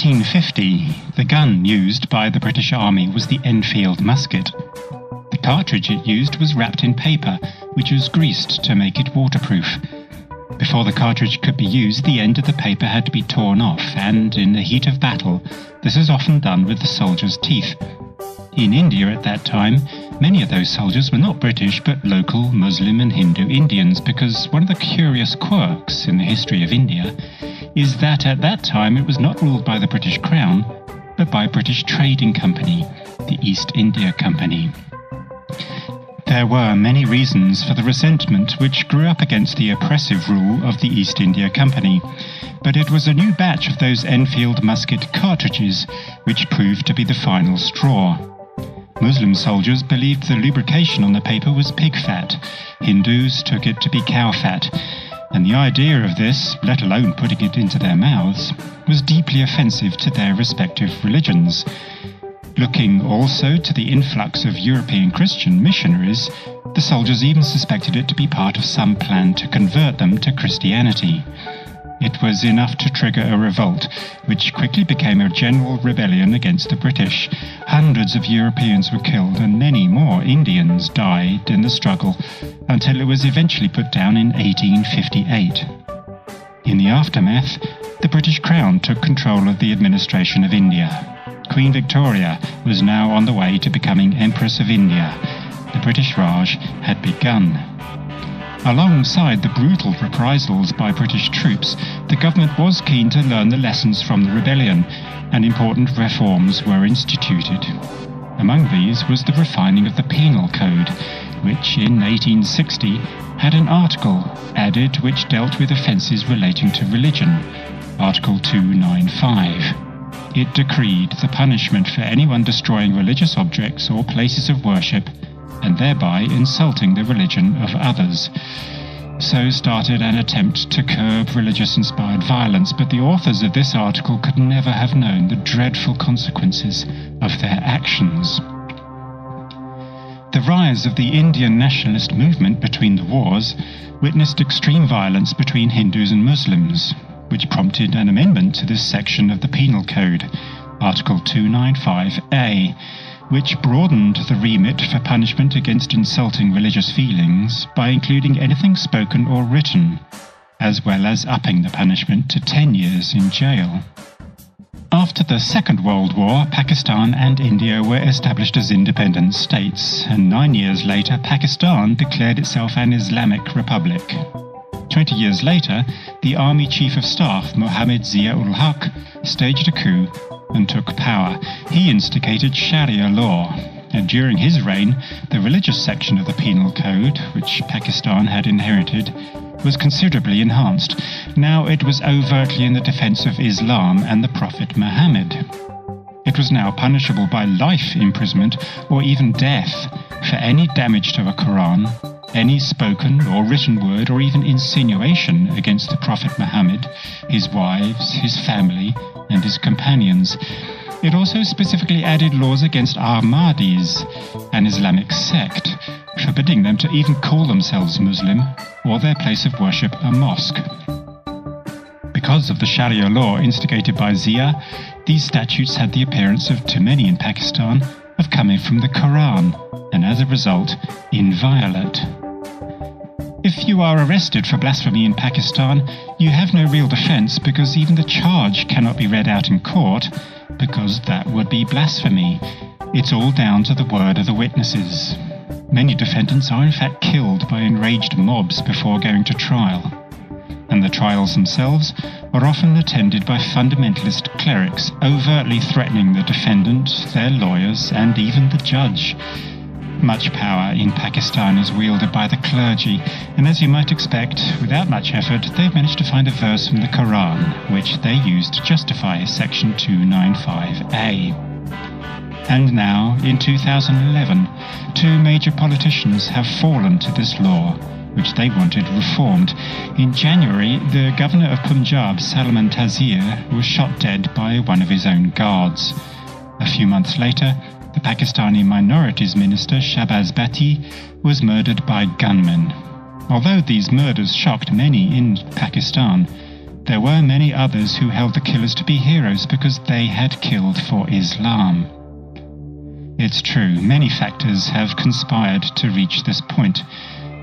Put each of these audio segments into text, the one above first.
1850, the gun used by the British Army was the Enfield musket. The cartridge it used was wrapped in paper, which was greased to make it waterproof. Before the cartridge could be used, the end of the paper had to be torn off, and in the heat of battle, this is often done with the soldier's teeth. In India at that time, many of those soldiers were not British but local Muslim and Hindu Indians, because one of the curious quirks in the history of India is that at that time it was not ruled by the British Crown, but by a British trading company, the East India Company. There were many reasons for the resentment which grew up against the oppressive rule of the East India Company, but it was a new batch of those Enfield musket cartridges which proved to be the final straw. Muslim soldiers believed the lubrication on the paper was pig fat. Hindus took it to be cow fat, and the idea of this, let alone putting it into their mouths, was deeply offensive to their respective religions. Looking also to the influx of European Christian missionaries, the soldiers even suspected it to be part of some plan to convert them to Christianity. It was enough to trigger a revolt, which quickly became a general rebellion against the British. Hundreds of Europeans were killed and many more Indians died in the struggle, until it was eventually put down in 1858. In the aftermath, the British Crown took control of the administration of India. Queen Victoria was now on the way to becoming Empress of India. The British Raj had begun. Alongside the brutal reprisals by British troops, the government was keen to learn the lessons from the rebellion, and important reforms were instituted. Among these was the refining of the Penal Code, which in 1860 had an article added which dealt with offences relating to religion, Article 295. It decreed the punishment for anyone destroying religious objects or places of worship, and thereby insulting the religion of others. So started an attempt to curb religious-inspired violence, but the authors of this article could never have known the dreadful consequences of their actions. The rise of the Indian nationalist movement between the wars witnessed extreme violence between Hindus and Muslims, which prompted an amendment to this section of the Penal Code, Article 295A, which broadened the remit for punishment against insulting religious feelings by including anything spoken or written, as well as upping the punishment to 10 years in jail. After the Second World War, Pakistan and India were established as independent states, and 9 years later Pakistan declared itself an Islamic republic. 20 years later, the Army Chief of Staff, Mohammad Zia-ul-Haq, staged a coup and took power. He instigated Sharia law, and during his reign, the religious section of the Penal Code, which Pakistan had inherited, was considerably enhanced. Now it was overtly in the defense of Islam and the Prophet Muhammad. It was now punishable by life imprisonment or even death for any damage to a Quran, any spoken or written word or even insinuation against the Prophet Muhammad, his wives, his family, and his companions. It also specifically added laws against Ahmadis, an Islamic sect, forbidding them to even call themselves Muslim or their place of worship a mosque. Because of the Sharia law instigated by Zia, these statutes had the appearance of, to many in Pakistan, of coming from the Quran, and as a result, inviolate. If you are arrested for blasphemy in Pakistan, you have no real defense because even the charge cannot be read out in court, because that would be blasphemy. It's all down to the word of the witnesses. Many defendants are in fact killed by enraged mobs before going to trial, and the trials themselves are often attended by fundamentalist clerics overtly threatening the defendant, their lawyers, and even the judge. Much power in Pakistan is wielded by the clergy, and as you might expect, without much effort, they've managed to find a verse from the Quran, which they use to justify Section 295A. And now, in 2011, two major politicians have fallen to this law, which they wanted reformed. In January, the governor of Punjab, Salman Taseer, was shot dead by one of his own guards. A few months later, the Pakistani Minorities Minister Shahbaz Bhatti was murdered by gunmen. Although these murders shocked many in Pakistan, there were many others who held the killers to be heroes because they had killed for Islam. It's true, many factors have conspired to reach this point,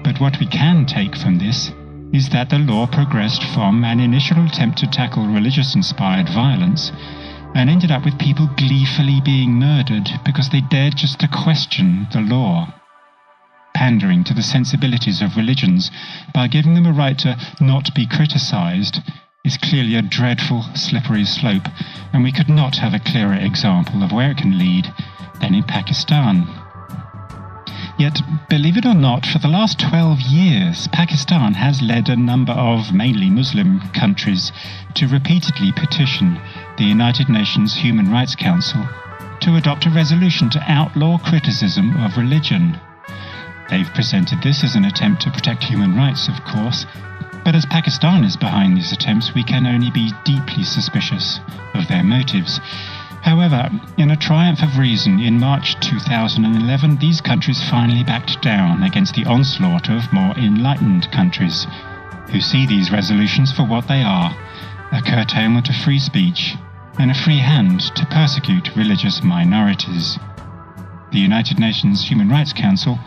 but what we can take from this is that the law progressed from an initial attempt to tackle religious-inspired violence and ended up with people gleefully being murdered because they dared just to question the law. Pandering to the sensibilities of religions by giving them a right to not be criticized is clearly a dreadful, slippery slope, and we could not have a clearer example of where it can lead than in Pakistan. Yet, believe it or not, for the last 12 years, Pakistan has led a number of mainly Muslim countries to repeatedly petition the United Nations Human Rights Council to adopt a resolution to outlaw criticism of religion. They've presented this as an attempt to protect human rights, of course, but as Pakistan is behind these attempts, we can only be deeply suspicious of their motives. However, in a triumph of reason, in March 2011, these countries finally backed down against the onslaught of more enlightened countries, who see these resolutions for what they are, a curtailment of free speech and a free hand to persecute religious minorities. The United Nations Human Rights Council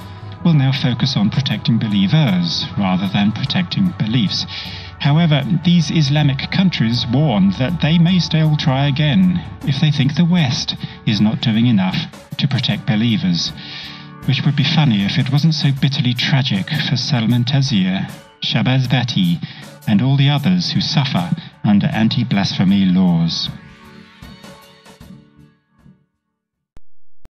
will now focus on protecting believers rather than protecting beliefs. However, these Islamic countries warn that they may still try again if they think the West is not doing enough to protect believers, which would be funny if it wasn't so bitterly tragic for Salman Taseer, Shahbaz Bhatti, and all the others who suffer under anti-blasphemy laws.